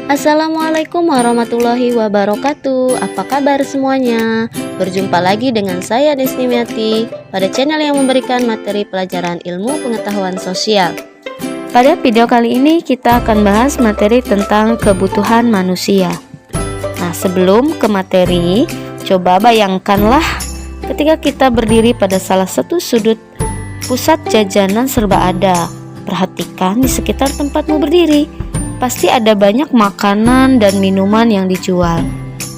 Assalamualaikum warahmatullahi wabarakatuh. Apa kabar semuanya? Berjumpa lagi dengan saya Desnimiati pada channel yang memberikan materi pelajaran ilmu pengetahuan sosial. Pada video kali ini kita akan bahas materi tentang kebutuhan manusia. Nah, sebelum ke materi, coba bayangkanlah ketika kita berdiri pada salah satu sudut pusat jajanan serba ada. Perhatikan di sekitar tempatmu berdiri. Pasti ada banyak makanan dan minuman yang dijual.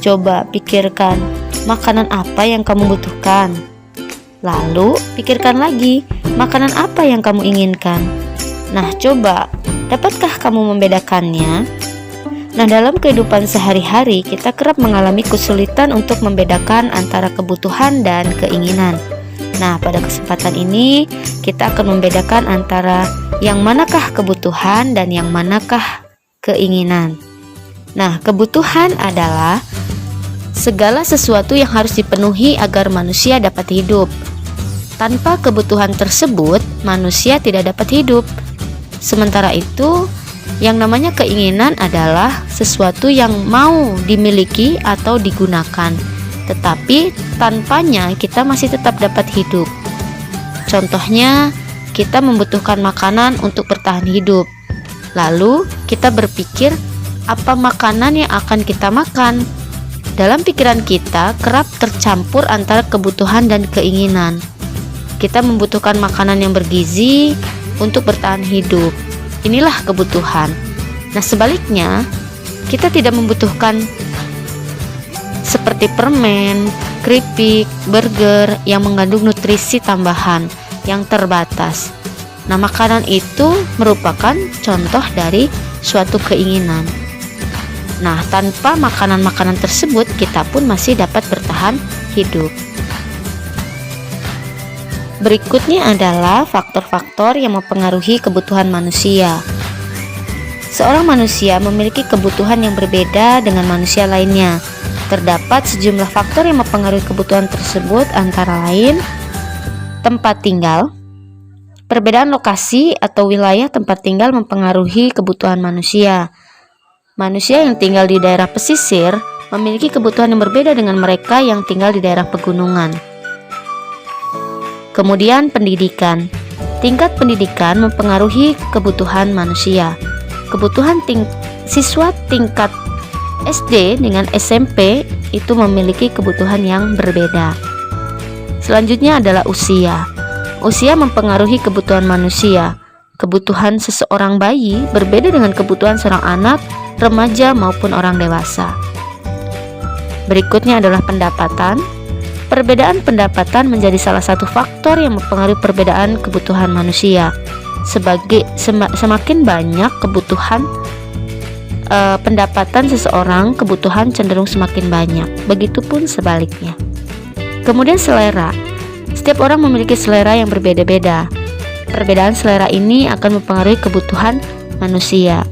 Coba pikirkan, makanan apa yang kamu butuhkan? Lalu pikirkan lagi, makanan apa yang kamu inginkan? Nah, coba, dapatkah kamu membedakannya? Nah, dalam kehidupan sehari-hari kita kerap mengalami kesulitan untuk membedakan antara kebutuhan dan keinginan. Nah, pada kesempatan ini kita akan membedakan antara yang manakah kebutuhan dan yang manakah keinginan. Nah, kebutuhan adalah segala sesuatu yang harus dipenuhi agar manusia dapat hidup. Tanpa kebutuhan tersebut, manusia tidak dapat hidup. Sementara itu, yang namanya keinginan adalah sesuatu yang mau dimiliki atau digunakan, tetapi tanpanya kita masih tetap dapat hidup. Contohnya, kita membutuhkan makanan untuk bertahan hidup. Lalu kita berpikir apa makanan yang akan kita makan. Dalam pikiran kita kerap tercampur antara kebutuhan dan keinginan. Kita membutuhkan makanan yang bergizi untuk bertahan hidup. Inilah kebutuhan. Nah, sebaliknya kita tidak membutuhkan seperti permen, keripik, burger yang mengandung nutrisi tambahan yang terbatas. Nah, makanan itu merupakan contoh dari suatu keinginan. Nah, tanpa makanan-makanan tersebut kita pun masih dapat bertahan hidup. Berikutnya adalah faktor-faktor yang mempengaruhi kebutuhan manusia. Seorang manusia memiliki kebutuhan yang berbeda dengan manusia lainnya. Terdapat sejumlah faktor yang mempengaruhi kebutuhan tersebut, antara lain tempat tinggal. Perbedaan lokasi atau wilayah tempat tinggal mempengaruhi kebutuhan manusia. Manusia yang tinggal di daerah pesisir memiliki kebutuhan yang berbeda dengan mereka yang tinggal di daerah pegunungan. Kemudian pendidikan. Tingkat pendidikan mempengaruhi kebutuhan manusia. Kebutuhan siswa tingkat SD dengan SMP itu memiliki kebutuhan yang berbeda. Selanjutnya adalah usia. Usia mempengaruhi kebutuhan manusia. Kebutuhan seseorang bayi berbeda dengan kebutuhan seorang anak, remaja maupun orang dewasa. Berikutnya adalah pendapatan. Perbedaan pendapatan menjadi salah satu faktor yang mempengaruhi perbedaan kebutuhan manusia. Semakin banyak kebutuhan pendapatan seseorang, kebutuhan cenderung semakin banyak. Begitupun sebaliknya. Kemudian selera. Setiap orang memiliki selera yang berbeda-beda. Perbedaan selera ini akan mempengaruhi kebutuhan manusia.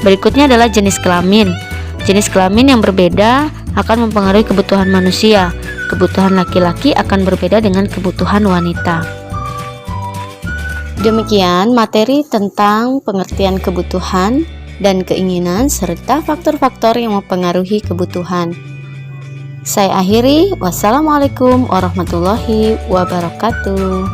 Berikutnya adalah jenis kelamin. Jenis kelamin yang berbeda akan mempengaruhi kebutuhan manusia. Kebutuhan laki-laki akan berbeda dengan kebutuhan wanita. Demikian materi tentang pengertian kebutuhan dan keinginan serta faktor-faktor yang mempengaruhi kebutuhan. Saya akhiri, wassalamualaikum warahmatullahi wabarakatuh.